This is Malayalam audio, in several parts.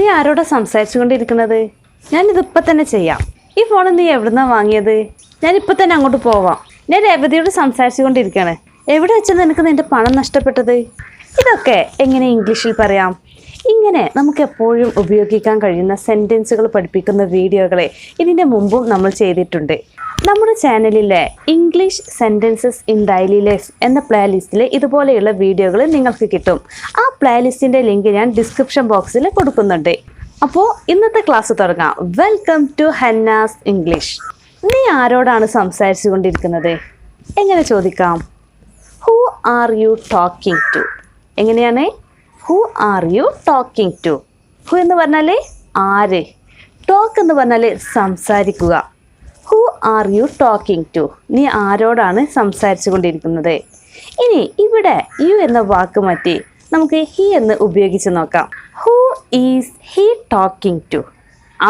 നീ ആരോടാ സംസാരിച്ചുകൊണ്ടിരിക്കുന്നത്? ഞാനിതിപ്പോൾ തന്നെ ചെയ്യാം. ഈ ഫോൺ നീ എവിടുന്നാ വാങ്ങിയത്? ഞാനിപ്പോൾ തന്നെ അങ്ങോട്ട് പോവാം. ഞാൻ രേവതിയോട് സംസാരിച്ചുകൊണ്ടിരിക്കുകയാണ്. എവിടെ വെച്ചാൽ നിനക്ക് നിൻ്റെ പണം നഷ്ടപ്പെട്ടത്? ഇതൊക്കെ എങ്ങനെ ഇംഗ്ലീഷിൽ പറയാം? ഇങ്ങനെ നമുക്ക് എപ്പോഴും ഉപയോഗിക്കാൻ കഴിയുന്ന സെൻറ്റൻസുകൾ പഠിപ്പിക്കുന്ന വീഡിയോകളെ ഇതിൻ്റെ മുമ്പും നമ്മൾ ചെയ്തിട്ടുണ്ട്. നമ്മുടെ ചാനലിലെ English sentences in daily life എന്ന പ്ലേലിസ്റ്റിൽ ഇതുപോലെയുള്ള വീഡിയോകൾ നിങ്ങൾക്ക് കിട്ടും. ആ പ്ലേലിസ്റ്റിൻ്റെ ലിങ്ക് ഞാൻ ഡിസ്ക്രിപ്ഷൻ ബോക്സിൽ കൊടുക്കുന്നുണ്ട്. അപ്പോൾ ഇന്നത്തെ ക്ലാസ് തുടങ്ങാം. Welcome to Henna's English. നീ ആരോടാണ് സംസാരിച്ചു കൊണ്ടിരിക്കുന്നത്? എങ്ങനെ ചോദിക്കാം? Who are you talking to? എങ്ങനെയാണ്? Who are you talking to? Who എന്ന് പറഞ്ഞാൽ ആര്, ടോക്ക് എന്ന് പറഞ്ഞാൽ സംസാരിക്കുക. Who are you talking to? നീ ആരോടാണ് സംസാരിച്ചു കൊണ്ടിരിക്കുന്നത്? ഇനി ഇവിടെ യു എന്ന വാക്ക് മാറ്റി നമുക്ക് ഹി എന്ന് ഉപയോഗിച്ച് നോക്കാം. Who is he talking to?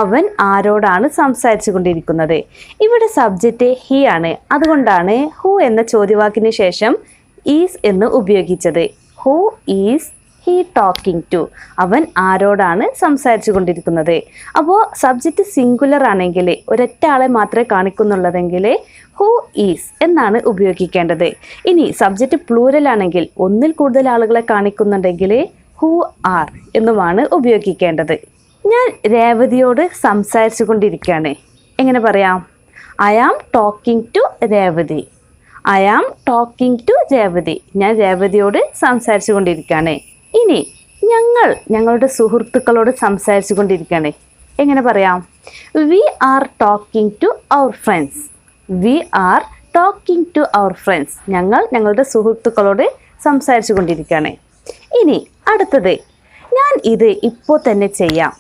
അവൻ ആരോടാണ് സംസാരിച്ചു കൊണ്ടിരിക്കുന്നത്? ഇവിടെ സബ്ജക്റ്റ് ഹി ആണ്, അതുകൊണ്ടാണ് ഹൂ എന്ന ചോദ്യവാക്കിന് ശേഷം ഈസ് എന്ന് ഉപയോഗിച്ചത്. Who is he talking to? അവൻ ആരോടാണ് സംസാരിച്ചു കൊണ്ടിരിക്കുന്നത്? അപ്പോൾ സബ്ജക്റ്റ് സിംഗുലർ ആണെങ്കിൽ ഒരൊറ്റ ആളെ മാത്രമേ കാണിക്കുന്നുള്ളതെങ്കിൽ ഹൂ ഈസ് എന്നാണ് ഉപയോഗിക്കേണ്ടത്. ഇനി സബ്ജക്റ്റ് പ്ലൂരൽ ആണെങ്കിൽ ഒന്നിൽ കൂടുതൽ ആളുകളെ കാണിക്കുന്നുണ്ടെങ്കിൽ ഹൂ ആർ എന്നുമാണ് ഉപയോഗിക്കേണ്ടത്. ഞാൻ രേവതിയോട് സംസാരിച്ചു കൊണ്ടിരിക്കുകയാണ്. എങ്ങനെ പറയാം? I am talking to Revathi. I am talking to Revathi. ഞാൻ രേവതിയോട് സംസാരിച്ചു കൊണ്ടിരിക്കുകയാണ്. ഇനി ഞങ്ങളുടെ സുഹൃത്തുക്കളോട് സംസാരിച്ചു കൊണ്ടിരിക്കുകയാണ്. എങ്ങനെ പറയാം? We are talking to our friends. We are talking to our friends. ഞങ്ങളുടെ സുഹൃത്തുക്കളോട് സംസാരിച്ചു കൊണ്ടിരിക്കുകയാണ്. ഇനി അടുത്തത്, ഞാൻ ഇത് ഇപ്പോൾ തന്നെ ചെയ്യാം.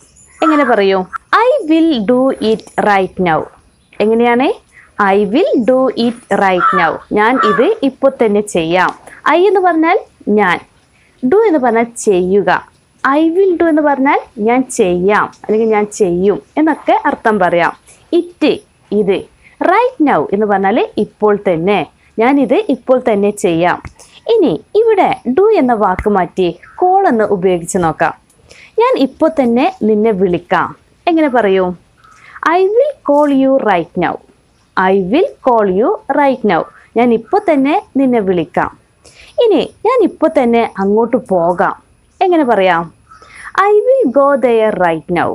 എങ്ങനെ പറയൂ? I will do it right now. എങ്ങനെയാണ്? I will do it right now. ഞാൻ ഇത് ഇപ്പോൾ തന്നെ ചെയ്യാം. ഐ എന്ന് പറഞ്ഞാൽ ഞാൻ, ഡു എന്ന് പറഞ്ഞാൽ ചെയ്യുക. ഐ വിൽ ഡു എന്ന് പറഞ്ഞാൽ ഞാൻ ചെയ്യാം അല്ലെങ്കിൽ ഞാൻ ചെയ്യും എന്നൊക്കെ അർത്ഥം പറയാം. ഇറ്റ് ഇത്, റൈറ്റ് നൗ എന്ന് പറഞ്ഞാൽ ഇപ്പോൾ തന്നെ, ഞാനിത് ഇപ്പോൾ തന്നെ ചെയ്യാം. ഇനി ഇവിടെ ഡു എന്ന വാക്ക് മാറ്റി കോൾ എന്ന് ഉപയോഗിച്ച് നോക്കാം. ഞാൻ ഇപ്പോൾ തന്നെ നിന്നെ വിളിക്കാം. എങ്ങനെ പറയൂ? I will call you right now. I will call you right now. ഞാൻ ഇപ്പോൾ തന്നെ നിന്നെ വിളിക്കാം. ഇനി ഞാൻ ഇപ്പോൾ തന്നെ അങ്ങോട്ട് പോകാം. എങ്ങനെ പറയാം? I will go there right now.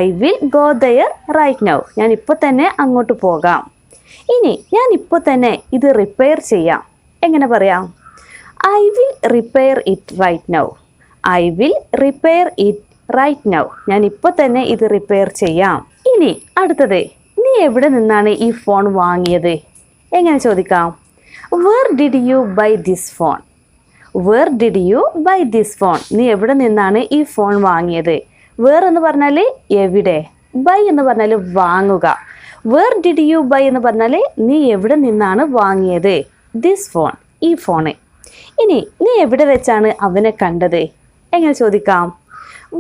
I will go there right now. ഞാൻ ഇപ്പോൾ തന്നെ അങ്ങോട്ട് പോകാം. ഇനി ഞാൻ ഇപ്പോൾ തന്നെ ഇത് റിപ്പയർ ചെയ്യാം. എങ്ങനെ പറയാം? I will repair it right now. I will repair it right now. ഞാൻ ഇപ്പോൾ തന്നെ ഇത് റിപ്പയർ ചെയ്യാം. ഇനി അടുത്തത്, നീ എവിടെ നിന്നാണ് ഈ ഫോൺ വാങ്ങിയത്? എങ്ങനെ ചോദിക്കാം? Where did you buy this phone? Where did you buy this phone? നീ എവിടെ നിന്നാണ് ഈ ഫോൺ വാങ്ങിയത്? വേർ എന്ന് പറഞ്ഞാൽ എവിടെ, ബൈ എന്ന് പറഞ്ഞാൽ വാങ്ങുക. വേർ ഡിഡ് യു ബൈ എന്ന് പറഞ്ഞാൽ നീ എവിടെ നിന്നാണ് വാങ്ങിയത്? ദിസ് ഫോൺ, ഈ ഫോണ്. ഇനി നീ എവിടെ വെച്ചാണ് അവനെ കണ്ടത്? എങ്ങനെ ചോദിക്കാം?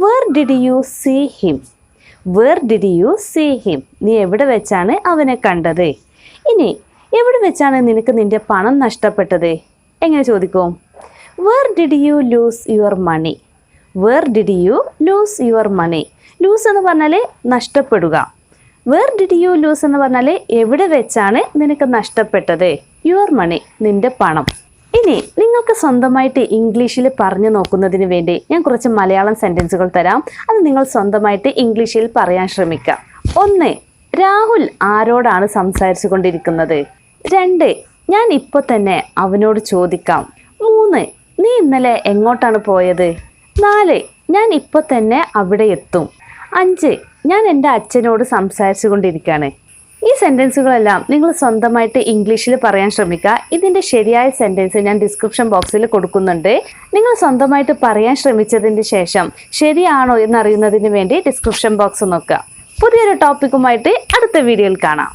Where did you see him? Where did you see him? നീ എവിടെ വെച്ചാണ് അവനെ കണ്ടത്? ഇനി എവിടെ വെച്ചാണ് നിനക്ക് നിൻ്റെ പണം നഷ്ടപ്പെട്ടത്? എങ്ങനെ ചോദിക്കും? Where did you lose your money? Where did you lose your money? Lose എന്ന് പറഞ്ഞാൽ നഷ്ടപ്പെടുക. വേർ ഡിഡ് യു ലൂസ് എന്ന് പറഞ്ഞാൽ എവിടെ വെച്ചാണ് നിനക്ക് നഷ്ടപ്പെട്ടത്? യുവർ മണി, നിൻ്റെ പണം. ഇനി നിങ്ങൾക്ക് സ്വന്തമായിട്ട് ഇംഗ്ലീഷിൽ പറഞ്ഞു നോക്കുന്നതിന് വേണ്ടി ഞാൻ കുറച്ച് മലയാളം സെൻറ്റൻസുകൾ തരാം. അത് നിങ്ങൾ സ്വന്തമായിട്ട് ഇംഗ്ലീഷിൽ പറയാൻ ശ്രമിക്കുക. 1, രാഹുൽ ആരോടാണ് സംസാരിച്ചു കൊണ്ടിരിക്കുന്നത്? 2, ഞാൻ ഇപ്പോൾ തന്നെ അവനോട് ചോദിക്കാം. 3, നീ ഇന്നലെ എങ്ങോട്ടാണ് പോയത്? 4, ഞാൻ ഇപ്പോൾ തന്നെ അവിടെ എത്തും. 5, ഞാൻ എൻ്റെ അച്ഛനോട് സംസാരിച്ചു കൊണ്ടിരിക്കുകയാണ്. ഈ സെൻറ്റൻസുകളെല്ലാം നിങ്ങൾ സ്വന്തമായിട്ട് ഇംഗ്ലീഷിൽ പറയാൻ ശ്രമിക്കുക. ഇതിൻ്റെ ശരിയായ സെൻറ്റൻസ് ഞാൻ ഡിസ്ക്രിപ്ഷൻ ബോക്സിൽ കൊടുക്കുന്നുണ്ട്. നിങ്ങൾ സ്വന്തമായിട്ട് പറയാൻ ശ്രമിച്ചതിന് ശേഷം ശരിയാണോ എന്നറിയുന്നതിന് വേണ്ടി ഡിസ്ക്രിപ്ഷൻ ബോക്സ് നോക്കുക. പുതിയൊരു ടോപ്പിക്കുമായിട്ട് അടുത്ത വീഡിയോയിൽ കാണാം.